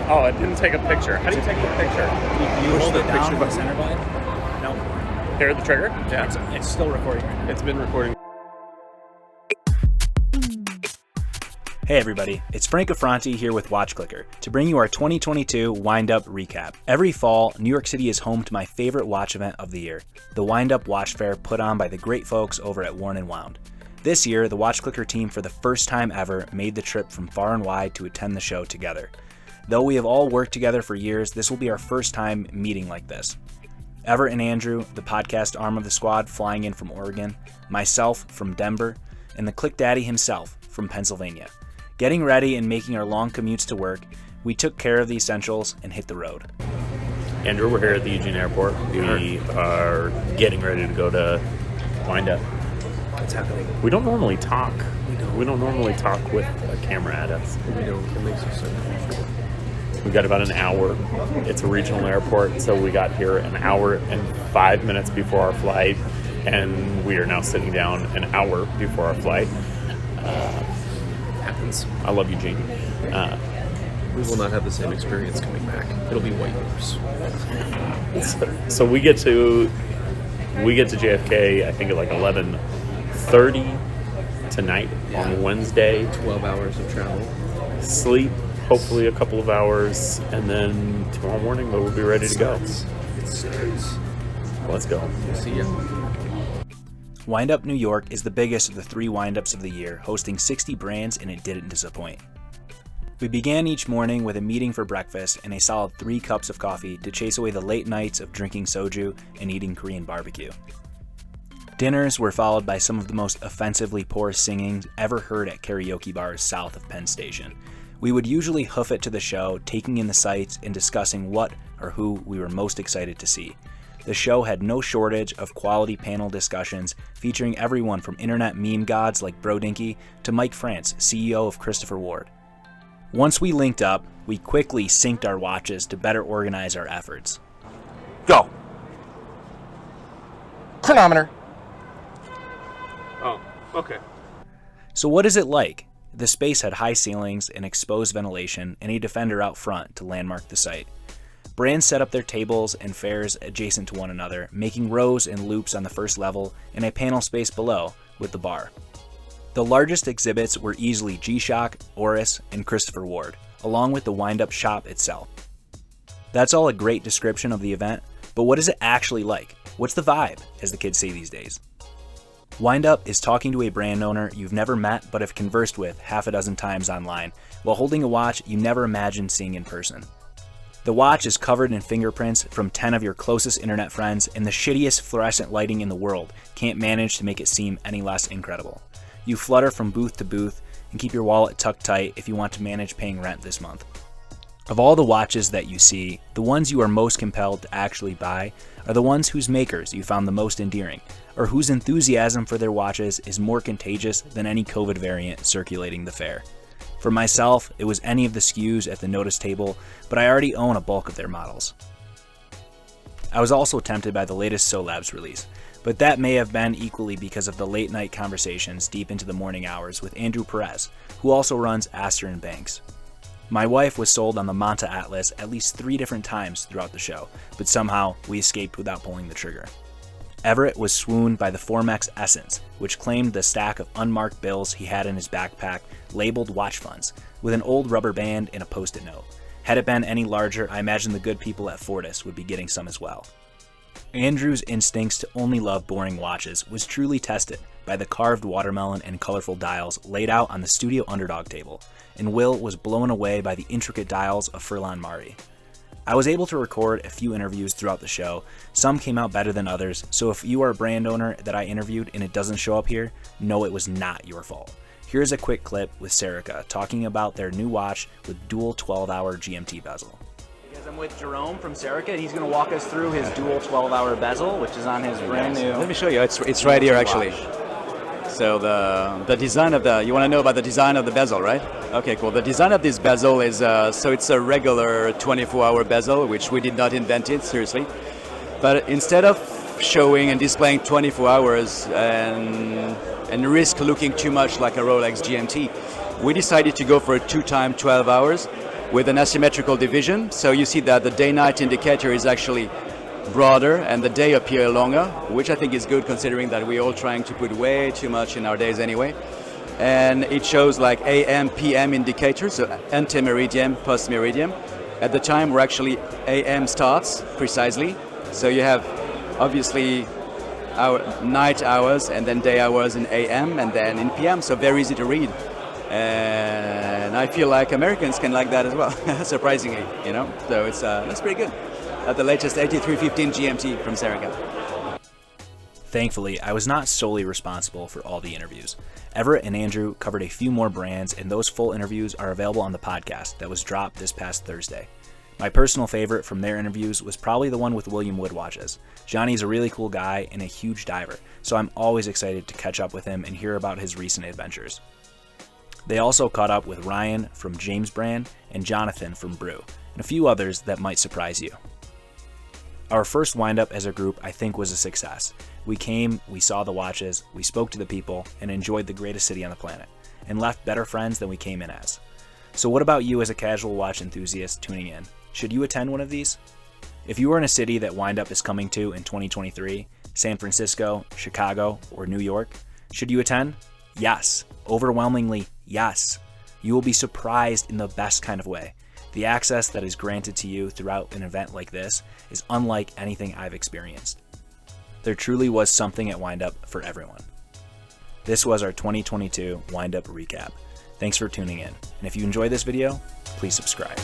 Oh, it didn't take a picture. How do you take the picture? You hold it down with the center button? No. Here, the trigger? Yeah. It's still recording. It's been recording. Hey everybody, it's Frank Affronti here with Watch Clicker to bring you our 2022 WindUp recap. Every fall, New York City is home to my favorite watch event of the year, the WindUp Watch Fair put on by the great folks over at Worn & Wound. This year, the Watch Clicker team for the first time ever made the trip from far and wide to attend the show together. Though we have all worked together for years, this will be our first time meeting like this. Everett and Andrew, the podcast arm of the squad, flying in from Oregon, myself from Denver, and the Click Daddy himself from Pennsylvania. Getting ready and making our long commutes to work, we took care of the essentials and hit the road. Andrew, we're here at the Eugene Airport. We are getting ready to go to WindUp. What's happening? We don't normally talk. We don't normally talk with a camera at us. We don't. It makes us so uncomfortable. We got about an hour. It's a regional airport, so we got here an hour and 5 minutes before our flight, and we are now sitting down an hour before our flight. Happens. I love Eugene. We will not have the same experience coming back. It'll be way worse. So we get to JFK, I think at like 11:30 tonight on Wednesday. 12 hours of travel. Sleep, hopefully a couple of hours, and then tomorrow morning we'll be ready to go. It starts. Let's go. We'll see ya. WindUp New York is the biggest of the 3 windups of the year, hosting 60 brands, and it didn't disappoint. We began each morning with a meeting for breakfast and a solid 3 cups of coffee to chase away the late nights of drinking soju and eating Korean barbecue. Dinners were followed by some of the most offensively poor singing ever heard at karaoke bars south of Penn Station. We would usually hoof it to the show, taking in the sights and discussing what or who we were most excited to see. The show had no shortage of quality panel discussions featuring everyone from internet meme gods like Brodinky to Mike France, CEO of Christopher Ward. Once we linked up, we quickly synced our watches to better organize our efforts. Go. Chronometer. Oh, okay. So what is it like? The space had high ceilings and exposed ventilation and a defender out front to landmark the site. Brands set up their tables and fairs adjacent to one another, making rows and loops on the first level and a panel space below with the bar. The largest exhibits were easily G-Shock, Oris, and Christopher Ward, along with the WindUp shop itself. That's all a great description of the event, but what is it actually like? What's the vibe, as the kids say these days? WindUp is talking to a brand owner you've never met but have conversed with half a dozen times online, while holding a watch you never imagined seeing in person. The watch is covered in fingerprints from 10 of your closest internet friends, and the shittiest fluorescent lighting in the world can't manage to make it seem any less incredible. You flutter from booth to booth and keep your wallet tucked tight if you want to manage paying rent this month. Of all the watches that you see, the ones you are most compelled to actually buy are the ones whose makers you found the most endearing, or whose enthusiasm for their watches is more contagious than any COVID variant circulating the fair. For myself, it was any of the SKUs at the notice table, but I already own a bulk of their models. I was also tempted by the latest Solabs release, but that may have been equally because of the late night conversations deep into the morning hours with Andrew Perez, who also runs Astor & Banks. My wife was sold on the Manta Atlas at least 3 different times throughout the show, but somehow we escaped without pulling the trigger. Everett was swooned by the Formex Essence, which claimed the stack of unmarked bills he had in his backpack labeled watch funds, with an old rubber band and a post-it note. Had it been any larger, I imagine the good people at Fortis would be getting some as well. Andrew's instincts to only love boring watches was truly tested by the carved watermelon and colorful dials laid out on the studio underdog table, and Will was blown away by the intricate dials of Furlan Mari. I was able to record a few interviews throughout the show. Some came out better than others, so if you are a brand owner that I interviewed and it doesn't show up here, know it was not your fault. Here's a quick clip with Serica talking about their new watch with dual 12-hour GMT bezel. I'm with Jerome from Serica, and he's going to walk us through his dual 12-hour bezel, which is on his brand new... Let me show you. It's right here, actually. So the design of you want to know about the design of the bezel, right? Okay, cool. The design of this bezel is, so it's a regular 24-hour bezel, which we did not invent it, seriously. But instead of showing and displaying 24 hours and risk looking too much like a Rolex GMT, we decided to go for a 2-time 12 hours, with an asymmetrical division. So you see that the day-night indicator is actually broader and the day appear longer, which I think is good considering that we're all trying to put way too much in our days anyway. And it shows like AM, PM indicators, so ante-meridian, post-meridian. At the time, we're actually AM starts precisely. So you have obviously our night hours and then day hours in AM and then in PM, so very easy to read. And I feel like Americans can like that as well, surprisingly, you know. So it's that's pretty good. At the latest 83:15 GMT from Serica. Thankfully, I was not solely responsible for all the interviews. Everett and Andrew covered a few more brands, and those full interviews are available on the podcast that was dropped this past Thursday. My personal favorite from their interviews was probably the one with William Wood Watches. Johnny's a really cool guy and a huge diver, so I'm always excited to catch up with him and hear about his recent adventures. They also caught up with Ryan from James Brand and Jonathan from Brew, and a few others that might surprise you. Our first windup as a group, I think, was a success. We came, we saw the watches, we spoke to the people, and enjoyed the greatest city on the planet, and left better friends than we came in as. So what about you as a casual watch enthusiast tuning in? Should you attend one of these? If you are in a city that Windup is coming to in 2023, San Francisco, Chicago, or New York, should you attend? Yes. Overwhelmingly, yes. You will be surprised in the best kind of way. The access that is granted to you throughout an event like this is unlike anything I've experienced. There truly was something at Windup for everyone. This was our 2022 Windup recap. Thanks for tuning in, and if you enjoyed this video, please subscribe.